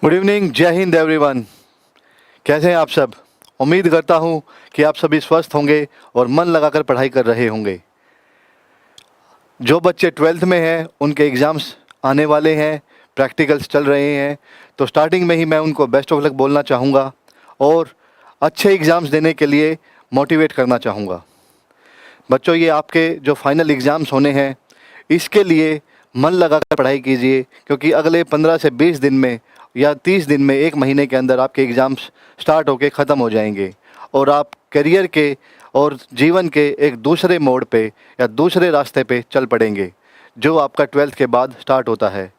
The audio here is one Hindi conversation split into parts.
गुड इवनिंग, जय हिंद एवरीवन। कैसे हैं आप सब? उम्मीद करता हूं कि आप सभी स्वस्थ होंगे और मन लगाकर पढ़ाई कर रहे होंगे। जो बच्चे 12th में हैं उनके एग्ज़ाम्स आने वाले हैं, प्रैक्टिकल्स चल रहे हैं, तो स्टार्टिंग में ही मैं उनको बेस्ट ऑफ लक बोलना चाहूँगा और अच्छे एग्ज़ाम्स देने के लिए मोटिवेट करना चाहूँगा। बच्चों, ये आपके जो फाइनल एग्ज़ाम्स होने हैं, इसके लिए मन लगाकर पढ़ाई कीजिए, क्योंकि अगले 15 से 20 दिन में या 30 दिन में, एक महीने के अंदर आपके एग्ज़ाम्स स्टार्ट होके ख़त्म हो जाएंगे और आप करियर के और जीवन के एक दूसरे मोड़ पे या दूसरे रास्ते पे चल पड़ेंगे, जो आपका 12th के बाद स्टार्ट होता है।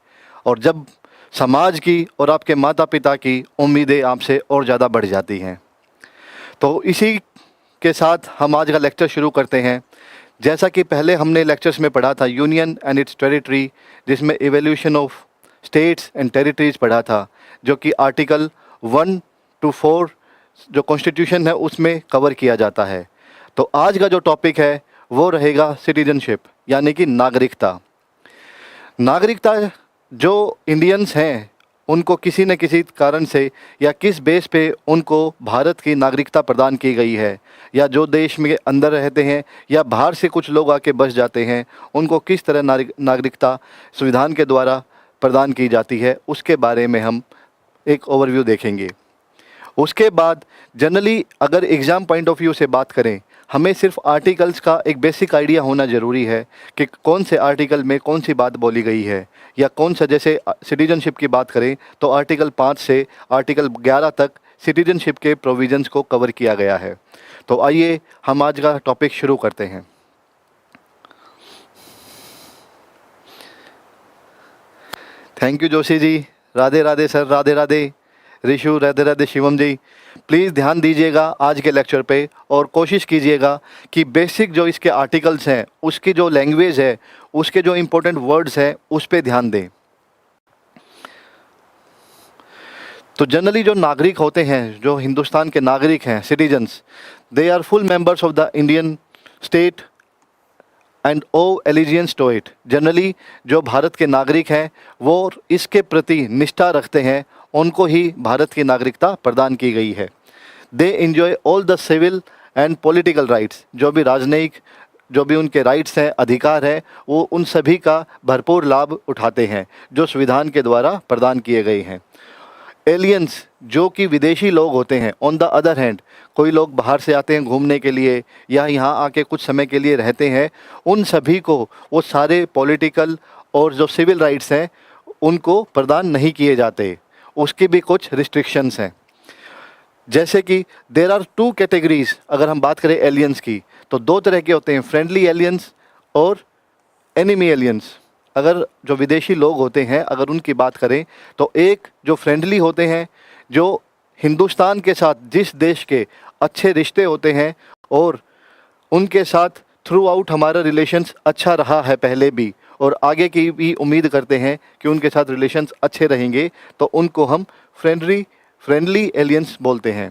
और जब समाज की और आपके माता पिता की उम्मीदें आपसे और ज़्यादा बढ़ जाती हैं, तो इसी के साथ हम आज का लेक्चर शुरू करते हैं। जैसा कि पहले हमने लेक्चर्स में पढ़ा था यूनियन एंड इट्स टेरिटरी, जिसमें evolution of states and territories पढ़ा था, जो कि आर्टिकल 1 to 4 जो कॉन्स्टिट्यूशन है उसमें कवर किया जाता है। तो आज का जो टॉपिक है वो रहेगा सिटीजनशिप, यानी कि नागरिकता। नागरिकता जो इंडियंस हैं उनको किसी न किसी कारण से या किस बेस पे उनको भारत की नागरिकता प्रदान की गई है, या जो देश में अंदर रहते हैं या बाहर से कुछ लोग आके बस जाते हैं, उनको किस तरह नागरिकता संविधान के द्वारा प्रदान की जाती है, उसके बारे में हम एक ओवरव्यू देखेंगे। उसके बाद जनरली अगर एग्ज़ाम पॉइंट ऑफ व्यू से बात करें, हमें सिर्फ आर्टिकल्स का एक बेसिक आइडिया होना ज़रूरी है कि कौन से आर्टिकल में कौन सी बात बोली गई है, या कौन सा, जैसे सिटीजनशिप की बात करें तो आर्टिकल 5 से आर्टिकल 11 तक सिटीजनशिप के प्रोविजंस को कवर किया गया है। तो आइए हम आज का टॉपिक शुरू करते हैं। Thank you Joshi ji, Radhe Radhe sir, Radhe Radhe Rishu, Radhe Radhe Shivam ji. Please ध्यान दीजिएगा आज के लेक्चर पे और कोशिश कीजिएगा कि बेसिक जो इसके आर्टिकल्स हैं, उसकी जो लैंग्वेज है, उसके जो इम्पोर्टेंट वर्ड्स हैं, उस पे ध्यान दें। तो जनरली जो नागरिक होते हैं, जो हिंदुस्तान के नागरिक हैं, citizens, they are full members of the Indian state and owe allegiance to it. Generally जो भारत के नागरिक हैं वो इसके प्रति निष्ठा रखते हैं, उनको ही भारत की नागरिकता प्रदान की गई है। They enjoy all the civil and political rights, जो भी राजनयिक जो भी उनके राइट्स हैं, अधिकार हैं, वो उन सभी का भरपूर लाभ उठाते हैं जो संविधान के द्वारा प्रदान किए गए हैं। एलियंस, जो कि विदेशी लोग होते हैं, ऑन द अदर हैंड कोई लोग बाहर से आते हैं घूमने के लिए या यहाँ आके कुछ समय के लिए रहते हैं, उन सभी को वो सारे पॉलिटिकल और जो सिविल राइट्स हैं उनको प्रदान नहीं किए जाते। उसकी भी कुछ रिस्ट्रिक्शंस हैं, जैसे कि देर आर 2 कैटेगरीज। अगर हम बात करें एलियंस की तो 2 तरह के होते हैं, फ्रेंडली एलियंस और एनिमी एलियंस। अगर जो विदेशी लोग होते हैं, अगर उनकी बात करें तो एक जो फ्रेंडली होते हैं, जो हिंदुस्तान के साथ जिस देश के अच्छे रिश्ते होते हैं और उनके साथ थ्रू आउट हमारा रिलेशंस अच्छा रहा है पहले भी और आगे की भी उम्मीद करते हैं कि उनके साथ रिलेशंस अच्छे रहेंगे, तो उनको हम फ्रेंडली एलियंस बोलते हैं।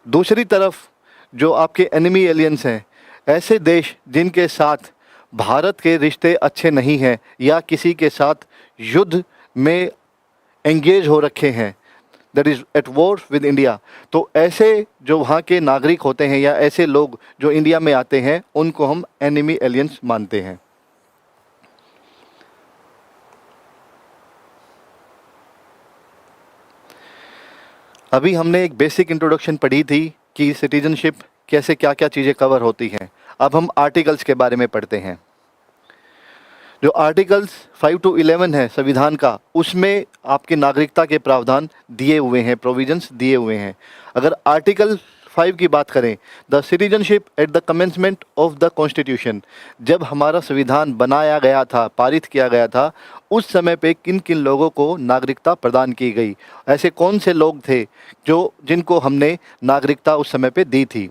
दूसरी तरफ जो आपके एनिमी एलियंस हैं, ऐसे देश जिनके साथ भारत के रिश्ते अच्छे नहीं हैं या किसी के साथ युद्ध में एंगेज हो रखे हैं, that is at war with India, तो ऐसे जो वहाँ के नागरिक होते हैं या ऐसे लोग जो इंडिया में आते हैं, उनको हम एनिमी एलियंस मानते हैं। अभी हमने एक बेसिक इंट्रोडक्शन पढ़ी थी कि सिटीजनशिप कैसे क्या क्या चीज़ें कवर होती हैं। अब हम आर्टिकल्स के बारे में पढ़ते हैं। जो आर्टिकल्स 5 to 11 है संविधान का, उसमें आपकी नागरिकता के प्रावधान दिए हुए हैं, प्रोविजंस दिए हुए हैं। अगर आर्टिकल 5 की बात करें, the citizenship at the commencement of the constitution, जब हमारा संविधान बनाया गया था, पारित किया गया था, उस समय पे किन किन लोगों को नागरिकता प्रदान की गई, ऐसे कौन से लोग थे जो जिनको हमने नागरिकता उस समय पे दी थी।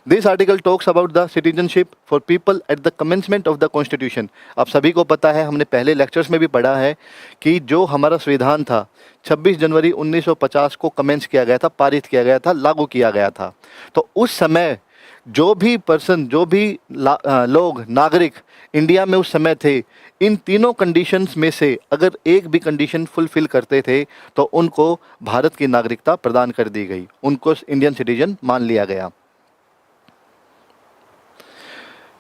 This article talks about the citizenship for people at the commencement of the constitution. आप सभी को पता है, हमने पहले लेक्चर्स में भी पढ़ा है कि जो हमारा संविधान था 26 जनवरी 1950 को कमेंस किया गया था, पारित किया गया था, लागू किया गया था। तो उस समय जो भी पर्सन, जो भी लोग, नागरिक इंडिया में उस समय थे, इन तीनों कंडीशंस में से अगर एक भी कंडीशन फुलफिल करते थे तो उनको भारत की नागरिकता प्रदान कर दी गई, उनको इंडियन सिटीजन मान लिया गया।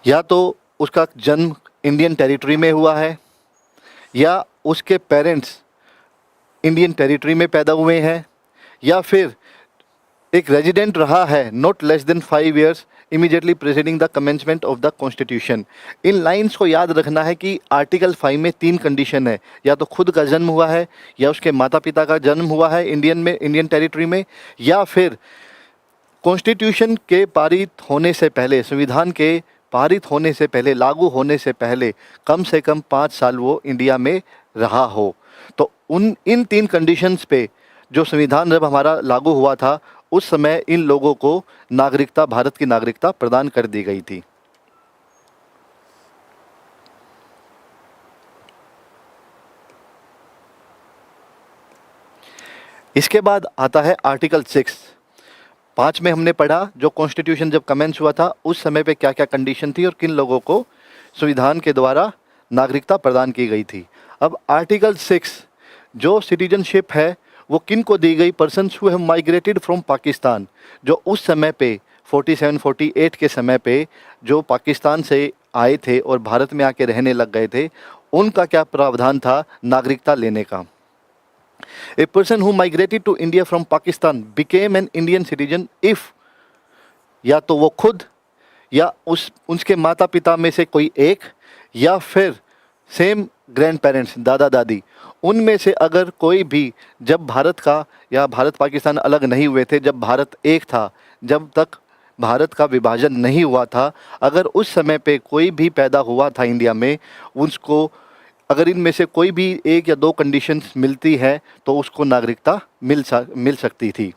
या तो उसका जन्म इंडियन टेरिटरी में हुआ है, या उसके पेरेंट्स इंडियन टेरिटरी में पैदा हुए हैं, या फिर एक रेजिडेंट रहा है not less than 5 years immediately presiding the commencement of the constitution. In lines को याद रखना है कि आर्टिकल 5 में 3 कंडीशन है, या तो खुद का जन्म हुआ है, या उसके माता पिता का जन्म हुआ है इंडियन टेरिटरी में, या फिर कॉन्स्टिट्यूशन के पारित होने से पहले, संविधान के पारित होने से पहले, लागू होने से पहले कम से कम 5 साल वो इंडिया में रहा हो। तो इन 3 कंडीशंस पे जो संविधान जब हमारा लागू हुआ था उस समय इन लोगों को नागरिकता, भारत की नागरिकता प्रदान कर दी गई थी। इसके बाद आता है आर्टिकल 6। 5 में हमने पढ़ा जो कॉन्स्टिट्यूशन जब कमेंस हुआ था उस समय पे क्या क्या कंडीशन थी और किन लोगों को संविधान के द्वारा नागरिकता प्रदान की गई थी। अब आर्टिकल 6 जो सिटीजनशिप है वो किन को दी गई, persons who have migrated from Pakistan, जो उस समय पे 47-48 के समय पे जो पाकिस्तान से आए थे और भारत में आके रहने लग गए थे, उनका क्या प्रावधान था नागरिकता लेने का। A person who migrated to India from Pakistan became an Indian citizen if, या तो वो खुद या उसके माता पिता में से कोई एक, या फिर सेम ग्रैंड पेरेंट्स, दादा दादी, उनमें से अगर कोई भी जब भारत का या भारत पाकिस्तान अलग नहीं हुए थे, जब भारत एक था, जब तक भारत का विभाजन नहीं हुआ था, अगर उस समय पे कोई भी पैदा हुआ था इंडिया में, उसको अगर इनमें से कोई भी 1 या 2 कंडीशंस मिलती है तो उसको नागरिकता मिल सकती थी।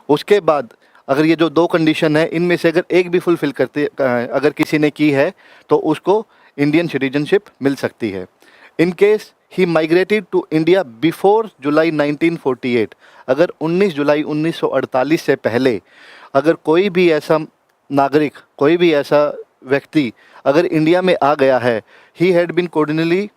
उसके बाद अगर ये जो 2 कंडीशन है इनमें से अगर एक भी फुलफिल अगर किसी ने की है तो उसको इंडियन सिटीजनशिप मिल सकती है। In case he migrated to India before July 1948, अगर 19 जुलाई 1948 से पहले अगर कोई भी ऐसा नागरिक, कोई भी ऐसा व्यक्ति अगर इंडिया में आ गया है, he had been ordinarily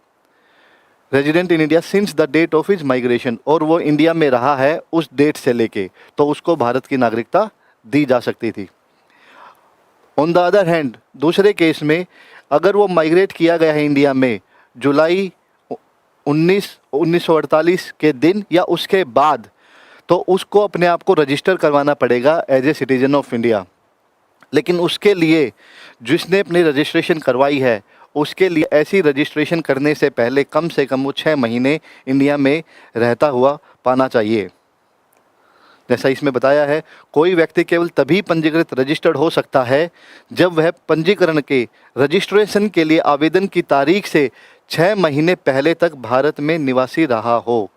resident in India since the date of his migration, और वो इंडिया में रहा है उस डेट से लेके, तो उसको भारत की नागरिकता दी जा सकती थी। ऑन द अदर हैंड, दूसरे केस में अगर वो माइग्रेट किया गया है इंडिया में जुलाई 1948 के दिन या उसके बाद, तो उसको अपने आप को रजिस्टर करवाना पड़ेगा as a citizen of India. लेकिन उसके लिए जिसने अपनी रजिस्ट्रेशन करवाई है उसके लिए ऐसी रजिस्ट्रेशन करने से पहले कम से कम वो 6 महीने इंडिया में रहता हुआ पाना चाहिए। जैसा इसमें बताया है, कोई व्यक्ति केवल तभी पंजीकृत रजिस्टर्ड हो सकता है जब वह पंजीकरण के रजिस्ट्रेशन के लिए आवेदन की तारीख से 6 महीने पहले तक भारत में निवासी रहा हो।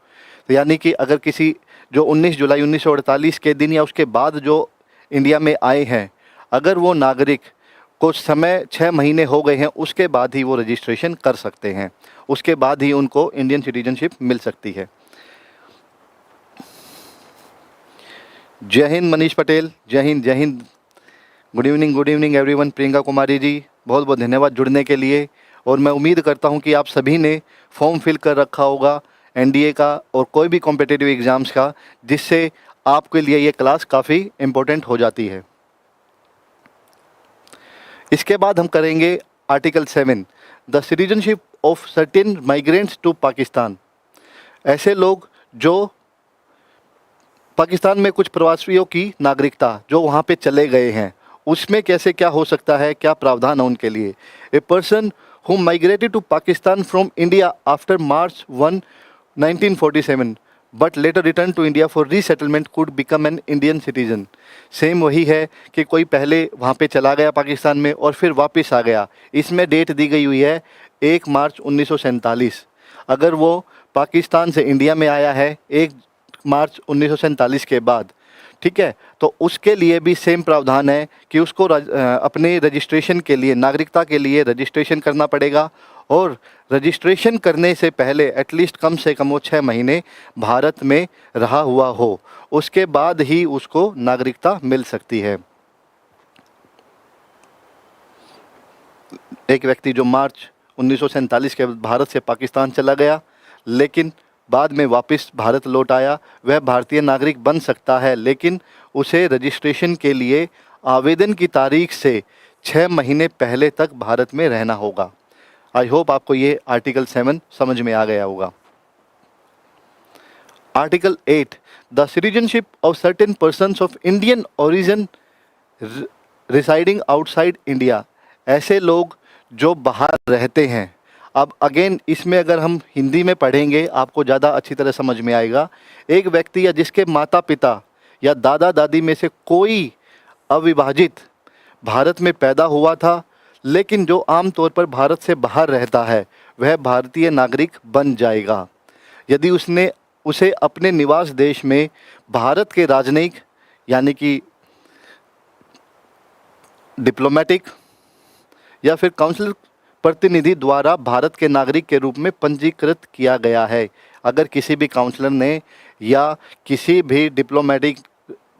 तो यानी कि अगर किसी जो 19 जुलाई 1948 के दिन या उसके बाद जो इंडिया में आए हैं, अगर वो नागरिक को समय 6 महीने हो गए हैं, उसके बाद ही वो रजिस्ट्रेशन कर सकते हैं, उसके बाद ही उनको इंडियन सिटीजनशिप मिल सकती है। जय हिंद मनीष पटेल, जय हिंद, जय हिंद। Good evening everyone. Priyanka Kumari ji, बहुत बहुत धन्यवाद जुड़ने के लिए। और मैं उम्मीद करता हूं कि आप सभी ने फॉर्म फिल कर रखा होगा एनडीए का और कोई भी कॉम्पिटिटिव एग्ज़ाम्स का, जिससे आपके लिए ये क्लास काफ़ी इम्पोर्टेंट हो जाती है। इसके बाद हम करेंगे article 7, the citizenship of certain migrants to Pakistan. ऐसे लोग जो पाकिस्तान में कुछ प्रवासियों की नागरिकता जो वहाँ पे चले गए हैं, उसमें कैसे क्या हो सकता है, क्या प्रावधान है उनके लिए। A person who migrated to Pakistan from India after March 1, 1947 but later return to India for resettlement could become an Indian citizen. Same वही है कि कोई पहले वहाँ पे चला गया पाकिस्तान में और फिर वापस आ गया। इसमें डेट दी गई हुई है 1 मार्च 1947। अगर वो पाकिस्तान से इंडिया में आया है 1 मार्च 1947 के बाद, ठीक है, तो उसके लिए भी सेम प्रावधान है कि उसको अपने रजिस्ट्रेशन के लिए, नागरिकता के लिए रजिस्ट्रेशन करना पड़ेगा, और रजिस्ट्रेशन करने से पहले एटलीस्ट कम से कम वो 6 महीने भारत में रहा हुआ हो, उसके बाद ही उसको नागरिकता मिल सकती है। एक व्यक्ति जो मार्च 1947 के भारत से पाकिस्तान चला गया लेकिन बाद में वापस भारत लौट आया, वह भारतीय नागरिक बन सकता है, लेकिन उसे रजिस्ट्रेशन के लिए आवेदन की तारीख से 6 महीने पहले तक भारत में रहना होगा। आई होप आपको ये आर्टिकल 7 समझ में आ गया होगा। Article 8, the citizenship of certain persons of Indian origin residing outside India, ऐसे लोग जो बाहर रहते हैं। अब अगेन इसमें अगर हम हिंदी में पढ़ेंगे आपको ज़्यादा अच्छी तरह समझ में आएगा। एक व्यक्ति या जिसके माता पिता या दादा दादी में से कोई अविभाजित भारत में पैदा हुआ था लेकिन जो आमतौर पर भारत से बाहर रहता है, वह भारतीय नागरिक बन जाएगा यदि उसे अपने निवास देश में भारत के राजनयिक यानी कि डिप्लोमेटिक या फिर काउंसिलर प्रतिनिधि द्वारा भारत के नागरिक के रूप में पंजीकृत किया गया है। अगर किसी भी काउंसलर ने या किसी भी डिप्लोमेटिक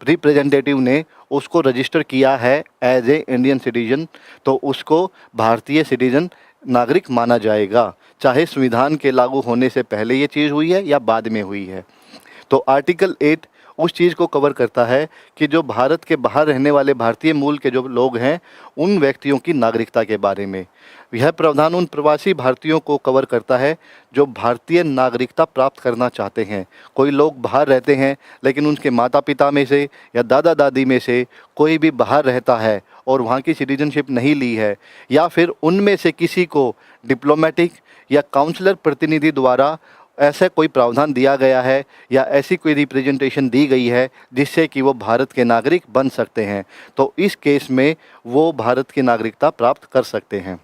रिप्रेजेंटेटिव ने उसको रजिस्टर किया है एज ए इंडियन सिटीजन, तो उसको भारतीय सिटीजन नागरिक माना जाएगा, चाहे संविधान के लागू होने से पहले ये चीज़ हुई है या बाद में हुई है। तो आर्टिकल 8 उस चीज़ को कवर करता है कि जो भारत के बाहर रहने वाले भारतीय मूल के जो लोग हैं उन व्यक्तियों की नागरिकता के बारे में। यह प्रावधान उन प्रवासी भारतीयों को कवर करता है जो भारतीय नागरिकता प्राप्त करना चाहते हैं। कोई लोग बाहर रहते हैं लेकिन उनके माता पिता में से या दादा दादी में से कोई भी बाहर रहता है और वहाँ की सिटीजनशिप नहीं ली है, या फिर उनमें से किसी को डिप्लोमेटिक या काउंसलर प्रतिनिधि द्वारा ऐसा कोई प्रावधान दिया गया है या ऐसी कोई रिप्रेजेंटेशन दी गई है जिससे कि वो भारत के नागरिक बन सकते हैं, तो इस केस में वो भारत की नागरिकता प्राप्त कर सकते हैं।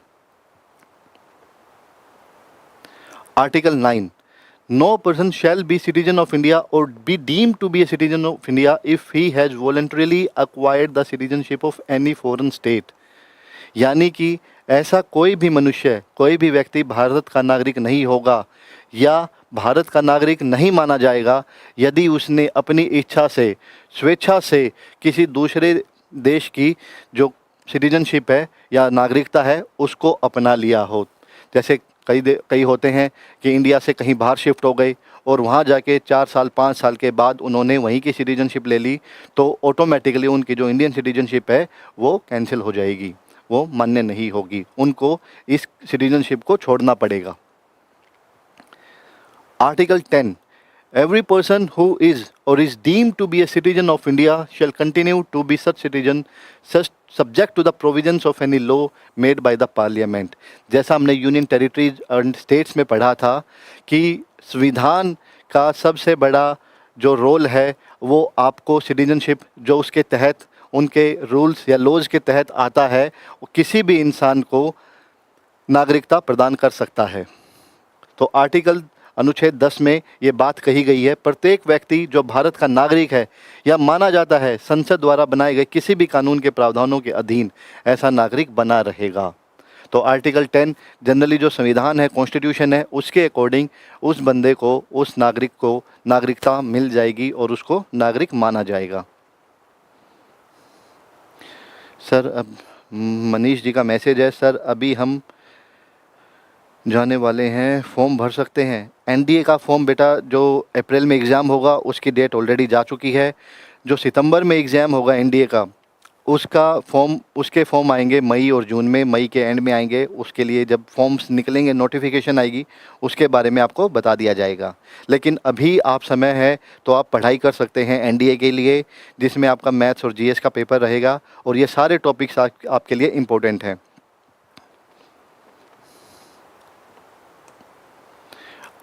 Article 9, no person shall be citizen of India or be deemed to be a citizen of India if he has voluntarily acquired the citizenship of any foreign state. यानी कि ऐसा कोई भी मनुष्य, कोई भी व्यक्ति भारत का नागरिक नहीं होगा या भारत का नागरिक नहीं माना जाएगा यदि उसने अपनी इच्छा से, स्वेच्छा से किसी दूसरे देश की जो सिटीजनशिप है या नागरिकता है उसको अपना लिया हो। जैसे कई होते हैं कि इंडिया से कहीं बाहर शिफ्ट हो गए और वहाँ जाके 4 साल 5 साल के बाद उन्होंने वहीं की सिटीजनशिप ले ली, तो ऑटोमेटिकली उनकी जो इंडियन सिटीजनशिप है वो कैंसिल हो जाएगी, वो मान्य नहीं होगी, उनको इस सिटीजनशिप को छोड़ना पड़ेगा। Article 10, every person who is or is deemed to be a citizen of India shall continue to be such citizen subject to the provisions of any law made by the parliament। जैसा हमने यूनियन टेरिटरीज एंड स्टेट्स में पढ़ा था कि संविधान का सबसे बड़ा जो रोल है वो आपको सिटीजनशिप जो उसके तहत उनके रूल्स या लॉज के तहत आता है, वो किसी भी इंसान को नागरिकता प्रदान कर सकता है। तो आर्टिकल अनुच्छेद 10 में ये बात कही गई है, प्रत्येक व्यक्ति जो भारत का नागरिक है या माना जाता है संसद द्वारा बनाए गए किसी भी कानून के प्रावधानों के अधीन ऐसा नागरिक बना रहेगा। तो आर्टिकल 10 जनरली जो संविधान है, कॉन्स्टिट्यूशन है, उसके अकॉर्डिंग उस बंदे को, उस नागरिक को नागरिकता मिल जाएगी और उसको नागरिक माना जाएगा। सर अब मनीष जी का मैसेज है, सर अभी हम जाने वाले हैं, फॉर्म भर सकते हैं? एनडीए का फॉर्म बेटा जो अप्रैल में एग्ज़ाम होगा उसकी डेट ऑलरेडी जा चुकी है। जो सितंबर में एग्ज़ाम होगा एनडीए का उसके फॉर्म आएंगे मई और जून में, मई के एंड में आएंगे। उसके लिए जब फॉर्म्स निकलेंगे, नोटिफिकेशन आएगी, उसके बारे में आपको बता दिया जाएगा। लेकिन अभी आप समय है तो आप पढ़ाई कर सकते हैं एनडीए के लिए, जिसमें आपका मैथ्स और जीएस का पेपर रहेगा और ये सारे टॉपिक्स आपके लिए इम्पोर्टेंट हैं।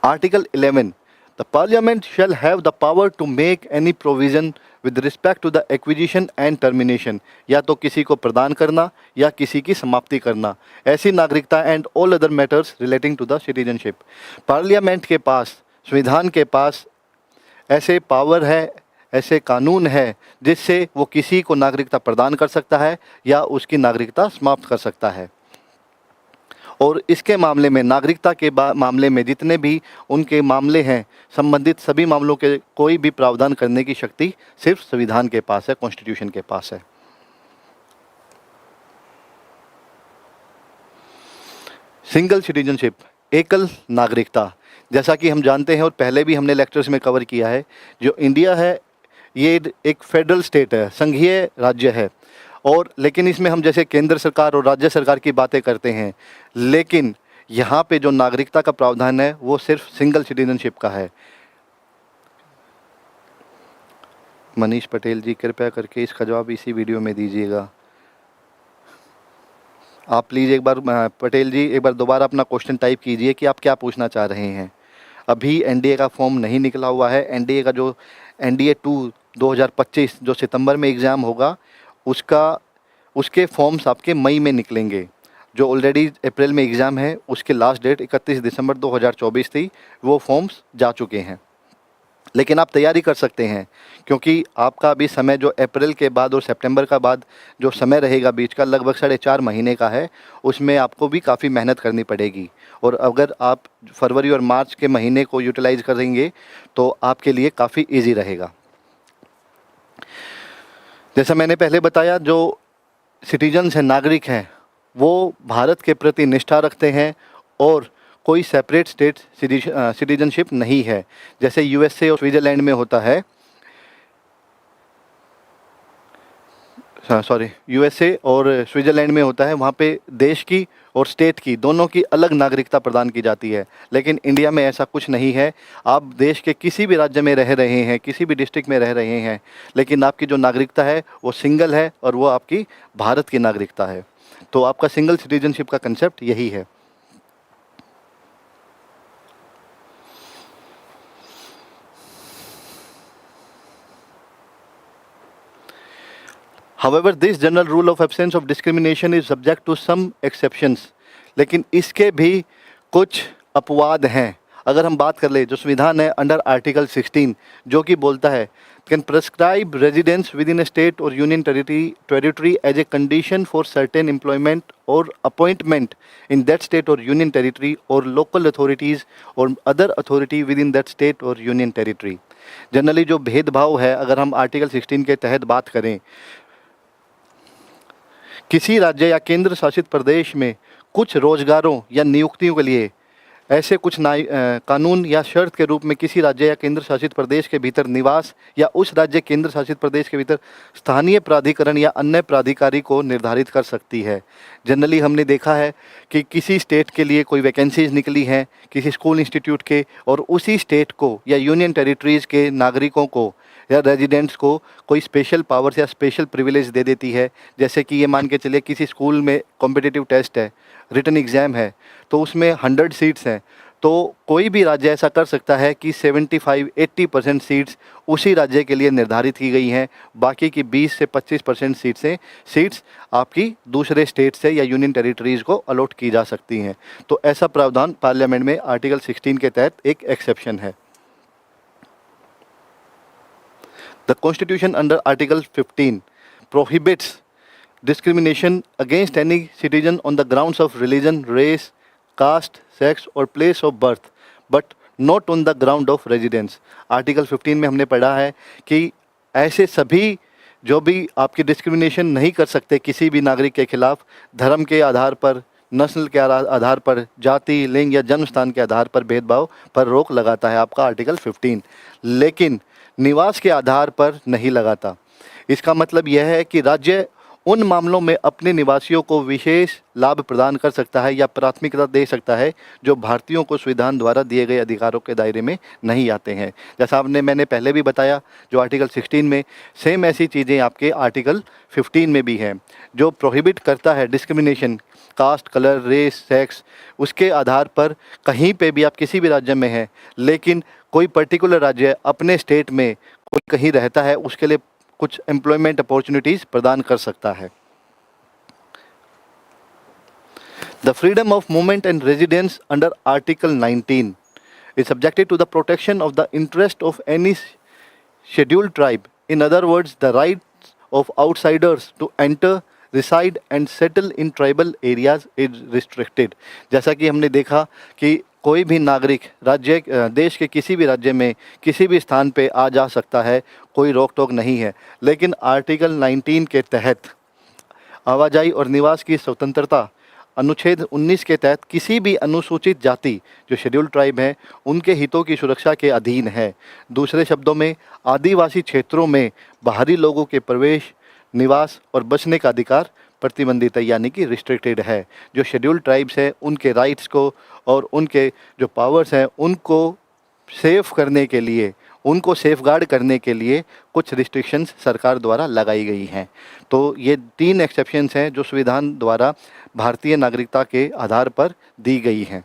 Article 11, the Parliament shall have the power to make any provision with respect to the acquisition and termination, या तो किसी को प्रदान करना या किसी की समाप्ति करना, ऐसी नागरिकता and all other matters relating to the citizenship. Parliament के पास, संविधान के पास ऐसे पावर है, ऐसे कानून है जिससे वो किसी को नागरिकता प्रदान कर सकता है या उसकी नागरिकता समाप्त कर सकता है। और इसके मामले में, नागरिकता के मामले में जितने भी उनके मामले हैं, संबंधित सभी मामलों के कोई भी प्रावधान करने की शक्ति सिर्फ संविधान के पास है, कॉन्स्टिट्यूशन के पास है। सिंगल सिटीजनशिप, एकल नागरिकता, जैसा कि हम जानते हैं और पहले भी हमने लेक्चर्स में कवर किया है, जो इंडिया है ये एक फेडरल स्टेट है, संघीय राज्य है। और लेकिन इसमें हम जैसे केंद्र सरकार और राज्य सरकार की बातें करते हैं, लेकिन यहाँ पे जो नागरिकता का प्रावधान है वो सिर्फ सिंगल सिटीजनशिप का है। मनीष पटेल जी, कृपया करके इसका जवाब इसी वीडियो में दीजिएगा। आप प्लीज़ एक बार पटेल जी एक बार दोबारा अपना क्वेश्चन टाइप कीजिए कि आप क्या पूछना चाह रहे हैं। अभी एनडीए का फॉर्म नहीं निकला हुआ है। एनडीए का जो एनडीए 2 2025 जो सितंबर में एग्ज़ाम होगा, उसके फॉर्म्स आपके मई में निकलेंगे। जो ऑलरेडी अप्रैल में एग्ज़ाम है उसके लास्ट डेट 31 दिसंबर 2024 थी, वो फॉर्म्स जा चुके हैं। लेकिन आप तैयारी कर सकते हैं, क्योंकि आपका अभी समय जो अप्रैल के बाद और सितंबर का बाद जो समय रहेगा बीच का, लगभग 4.5 महीने का है। उसमें आपको भी काफ़ी मेहनत करनी पड़ेगी। और अगर आप फरवरी और मार्च के महीने को यूटिलाइज़ करेंगे तो आपके लिए काफ़ी ईजी रहेगा। जैसा मैंने पहले बताया, जो सिटीजन्स हैं, नागरिक हैं, वो भारत के प्रति निष्ठा रखते हैं और कोई सेपरेट स्टेट सिटीजनशिप नहीं है, जैसे यूएसए और स्विट्ज़रलैंड में होता है। यूएसए और स्विट्ज़रलैंड में होता है, वहाँ पे देश की और स्टेट की दोनों की अलग नागरिकता प्रदान की जाती है। लेकिन इंडिया में ऐसा कुछ नहीं है। आप देश के किसी भी राज्य में रह रहे हैं, किसी भी डिस्ट्रिक्ट में रह रहे हैं, लेकिन आपकी जो नागरिकता है वो सिंगल है और वो आपकी भारत की नागरिकता है। तो आपका सिंगल सिटीजनशिप का कंसेप्ट यही है। However, this general rule of absence of discrimination is subject to some exceptions. लेकिन इसके भी कुछ अपवाद हैं। अगर हम बात कर ले, जो संविधान है अंडर आर्टिकल 16, जो कि बोलता है can prescribe residence within a state or union territory as a condition for certain employment or appointment in that state or union territory or local authorities or other authority within that state or union territory. Generally जो भेदभाव है, अगर हम आर्टिकल 16 के तहत बात करें, किसी राज्य या केंद्र शासित प्रदेश में कुछ रोजगारों या नियुक्तियों के लिए ऐसे कुछ कानून या शर्त के रूप में किसी राज्य या केंद्र शासित प्रदेश के भीतर निवास या उस राज्य केंद्र शासित प्रदेश के भीतर स्थानीय प्राधिकरण या अन्य प्राधिकारी को निर्धारित कर सकती है। जनरली हमने देखा है कि किसी स्टेट के लिए कोई वैकेंसीज निकली हैं किसी स्कूल इंस्टीट्यूट के, और उसी स्टेट को या यूनियन टेरिटरीज़ के नागरिकों को या रेजिडेंट्स को कोई स्पेशल पावर्स या स्पेशल प्रिविलेज दे देती है। जैसे कि ये मान के चलिए किसी स्कूल में कॉम्पिटिटिव टेस्ट है, रिटन एग्ज़ाम है, तो उसमें 100 सीट्स हैं, तो कोई भी राज्य ऐसा कर सकता है कि 75-80% सीट्स उसी राज्य के लिए निर्धारित की गई हैं, बाकी की 20 से 25% सीट्स आपकी दूसरे स्टेट से या यूनियन टेरिटरीज़ को अलॉट की जा सकती हैं। तो ऐसा प्रावधान पार्लियामेंट में आर्टिकल 16 के तहत एक एक्सेप्शन है। The Constitution under Article 15 prohibits discrimination against any citizen on the grounds of religion, race, caste, sex or place of birth, but not on the ground of residence. Article 15 में हमने पढ़ा है कि ऐसे सभी जो भी आपकी डिस्क्रिमिनेशन नहीं कर सकते किसी भी नागरिक के खिलाफ धर्म के आधार पर, नस्ल के आधार पर, जाति, लिंग या जन्म स्थान के आधार पर भेदभाव पर रोक लगाता है आपका आर्टिकल 15, लेकिन निवास के आधार पर नहीं लगाता। इसका मतलब यह है कि राज्य उन मामलों में अपने निवासियों को विशेष लाभ प्रदान कर सकता है या प्राथमिकता दे सकता है जो भारतीयों को संविधान द्वारा दिए गए अधिकारों के दायरे में नहीं आते हैं। जैसा मैंने पहले भी बताया, जो आर्टिकल 16 में सेम ऐसी चीज़ें आपके आर्टिकल 15 में भी हैं, जो प्रोहिबिट करता है discrimination, caste, colour, race, sex, उसके आधार पर कहीं पे भी आप किसी भी राज्य में हैं, लेकिन कोई पर्टिकुलर राज्य अपने स्टेट में कोई कहीं रहता है, उसके लिए कुछ एम्प्लॉयमेंट अपॉर्चुनिटीज़ प्रदान कर सकता है। The freedom of movement and residence under article 19 is subjected to the protection of the interest of any scheduled tribe. In other words, the rights of outsiders to enter, reside and settle in tribal areas is restricted. जैसा कि हमने देखा कि कोई भी नागरिक देश के किसी भी राज्य में किसी भी स्थान पे आ जा सकता है, कोई रोक टोक नहीं है, लेकिन आर्टिकल 19 के तहत आवाजाही और निवास की स्वतंत्रता अनुच्छेद 19 के तहत किसी भी अनुसूचित जाति जो शेड्यूल्ड ट्राइब है उनके हितों की सुरक्षा के अधीन है। दूसरे शब्दों में आदिवासी क्षेत्रों में बाहरी लोगों के प्रवेश, निवास और बसने का अधिकार प्रतिबंधित है, यानी कि रिस्ट्रिक्टेड है। जो शेड्यूल्ड ट्राइब्स है उनके राइट्स को और उनके जो पावर्स हैं उनको सेफ करने के लिए, उनको सेफगार्ड करने के लिए कुछ रिस्ट्रिक्शंस सरकार द्वारा लगाई गई हैं। तो ये 3 एक्सेप्शंस हैं जो संविधान द्वारा भारतीय नागरिकता के आधार पर दी गई हैं।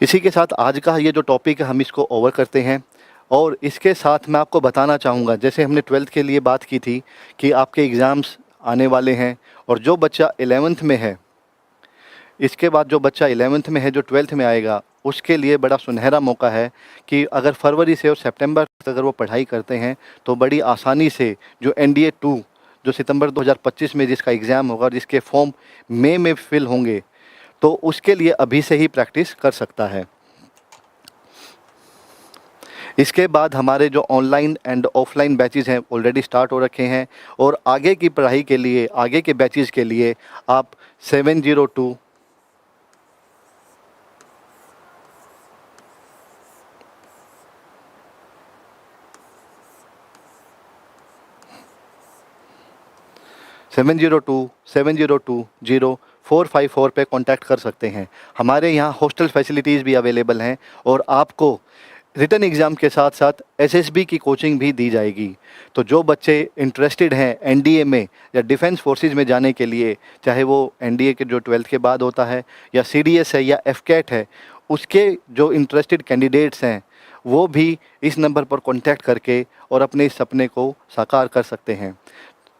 इसी के साथ आज का ये जो टॉपिक है हम इसको ओवर करते हैं। और इसके साथ मैं आपको बताना चाहूँगा, जैसे हमने 12th के लिए बात की थी कि आपके एग्ज़ाम्स आने वाले हैं और जो बच्चा 11th में है, इसके बाद जो बच्चा 11th में है जो 12th में आएगा उसके लिए बड़ा सुनहरा मौका है कि अगर फरवरी से और सितंबर तक अगर वो पढ़ाई करते हैं तो बड़ी आसानी से जो NDA 2 जो सितंबर 2025 में जिसका एग्ज़ाम होगा और जिसके फॉर्म मई में फिल होंगे, तो उसके लिए अभी से ही प्रैक्टिस कर सकता है। इसके बाद हमारे जो ऑनलाइन एंड ऑफलाइन बैचेस हैं ऑलरेडी स्टार्ट हो रखे हैं और आगे की पढ़ाई के लिए, आगे के बैचेस के लिए आप 702 702-702-0454 पे कांटेक्ट कर सकते हैं। हमारे यहाँ हॉस्टल फैसिलिटीज़ भी अवेलेबल हैं और आपको रिटन एग्ज़ाम के साथ साथ SSB की कोचिंग भी दी जाएगी। तो जो बच्चे इंटरेस्टेड हैं NDA में या डिफेंस फोर्सेस में जाने के लिए, चाहे वो NDA के जो 12th के बाद होता है या CDS है या FCAT है, उसके जो इंटरेस्टेड कैंडिडेट्स हैं वो भी इस नंबर पर कांटेक्ट करके और अपने इस सपने को साकार कर सकते हैं।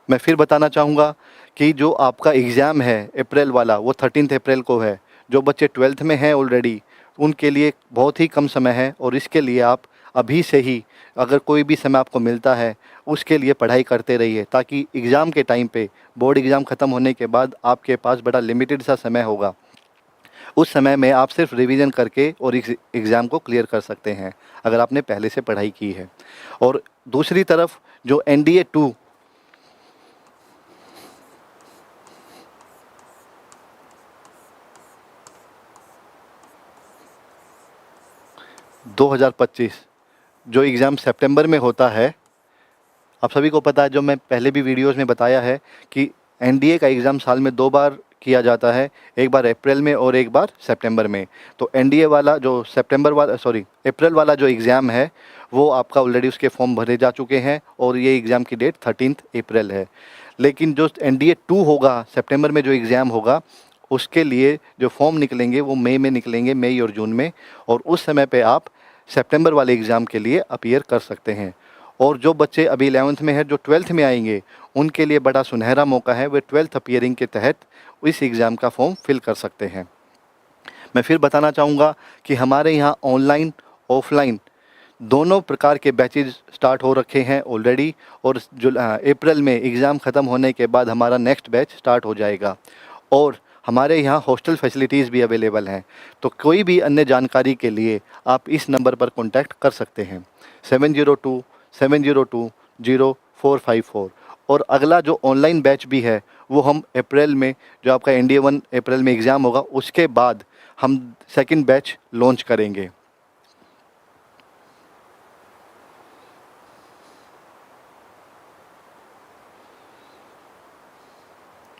मैं फिर बताना चाहूँगा कि जो आपका एग्ज़ाम है अप्रैल वाला वो 13 अप्रैल को है। जो बच्चे 12th में हैं ऑलरेडी उनके लिए बहुत ही कम समय है और इसके लिए आप अभी से ही अगर कोई भी समय आपको मिलता है उसके लिए पढ़ाई करते रहिए, ताकि एग्ज़ाम के टाइम पे, बोर्ड एग्ज़ाम ख़त्म होने के बाद आपके पास बड़ा लिमिटेड सा समय होगा। उस समय में आप सिर्फ रिवीजन करके और इस एग्ज़ाम को क्लियर कर सकते हैं अगर आपने पहले से पढ़ाई की है। और दूसरी तरफ जो NDA 2 2025 जो एग्ज़ाम सितंबर में होता है, आप सभी को पता है, जो मैं पहले भी वीडियोस में बताया है कि NDA का एग्ज़ाम साल में 2 बार किया जाता है, एक बार अप्रैल में और एक बार सितंबर में। तो NDA वाला जो अप्रैल वाला जो एग्ज़ाम है वो आपका ऑलरेडी उसके फॉर्म भरे जा चुके हैं और ये एग्ज़ाम की डेट 13 अप्रैल है। लेकिन जो NDA 2 होगा, सितंबर में जो एग्ज़ाम होगा, उसके लिए जो फॉर्म निकलेंगे वो मई में निकलेंगे, मई और जून में, और उस समय पे आप सितंबर वाले एग्ज़ाम के लिए अपीयर कर सकते हैं। और जो बच्चे अभी 11th में हैं जो 12th में आएंगे उनके लिए बड़ा सुनहरा मौका है, वे 12th अपीयरिंग के तहत इस एग्ज़ाम का फॉर्म फिल कर सकते हैं। मैं फिर बताना चाहूँगा कि हमारे यहाँ ऑनलाइन ऑफलाइन दोनों प्रकार के बैचेज स्टार्ट हो रखे हैं ऑलरेडी, और अप्रैल में एग्ज़ाम ख़त्म होने के बाद हमारा नेक्स्ट बैच स्टार्ट हो जाएगा। और हमारे यहाँ हॉस्टल फैसिलिटीज़ भी अवेलेबल हैं। तो कोई भी अन्य जानकारी के लिए आप इस नंबर पर कॉन्टैक्ट कर सकते हैं 702-702-0454। और अगला जो ऑनलाइन बैच भी है वो हम अप्रैल में, जो आपका NDA 1 अप्रैल में एग्ज़ाम होगा उसके बाद हम सेकंड बैच लॉन्च करेंगे।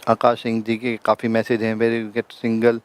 आकाश सिंह जी के काफ़ी मैसेज हैं। Very get single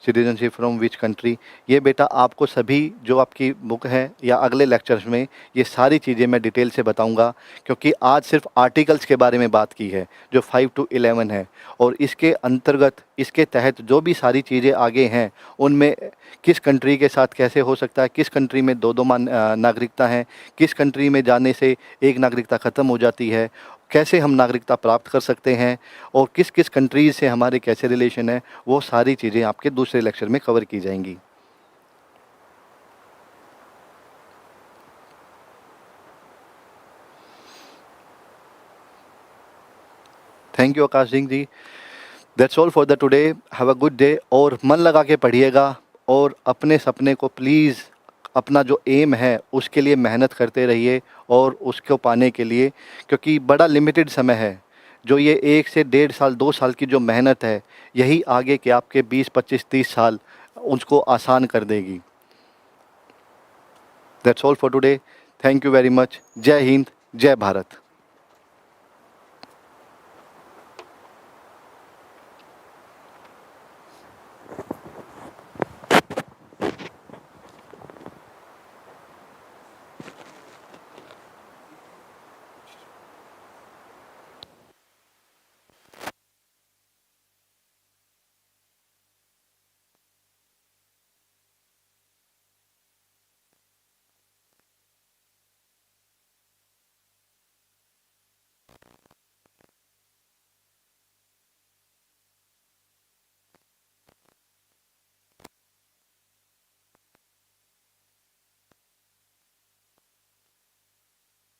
citizenship from which country. ये बेटा आपको सभी जो आपकी बुक है या अगले लेक्चर्स में ये सारी चीज़ें मैं डिटेल से बताऊंगा, क्योंकि आज सिर्फ आर्टिकल्स के बारे में बात की है जो 5 to 11 है, और इसके अंतर्गत, इसके तहत जो भी सारी चीज़ें आगे हैं उनमें किस कंट्री के साथ कैसे हो सकता है, किस कंट्री में दो नागरिकता हैं, किस कंट्री में जाने से एक नागरिकता ख़त्म हो जाती है, कैसे हम नागरिकता प्राप्त कर सकते हैं, और किस किस कंट्रीज़ से हमारे कैसे रिलेशन है, वो सारी चीज़ें आपके दूसरे लेक्चर में कवर की जाएंगी। Thank you Akash Singh ji. That's all for the today. Have a good day. और मन लगा के पढ़िएगा और अपने सपने को प्लीज़, अपना जो एम है उसके लिए मेहनत करते रहिए और उसको पाने के लिए, क्योंकि बड़ा लिमिटेड समय है। जो ये 1 से 1.5 साल 2 साल की जो मेहनत है, यही आगे के आपके 20 25 30 साल उसको आसान कर देगी। That's all for today. Thank you very much. जय हिंद, जय भारत।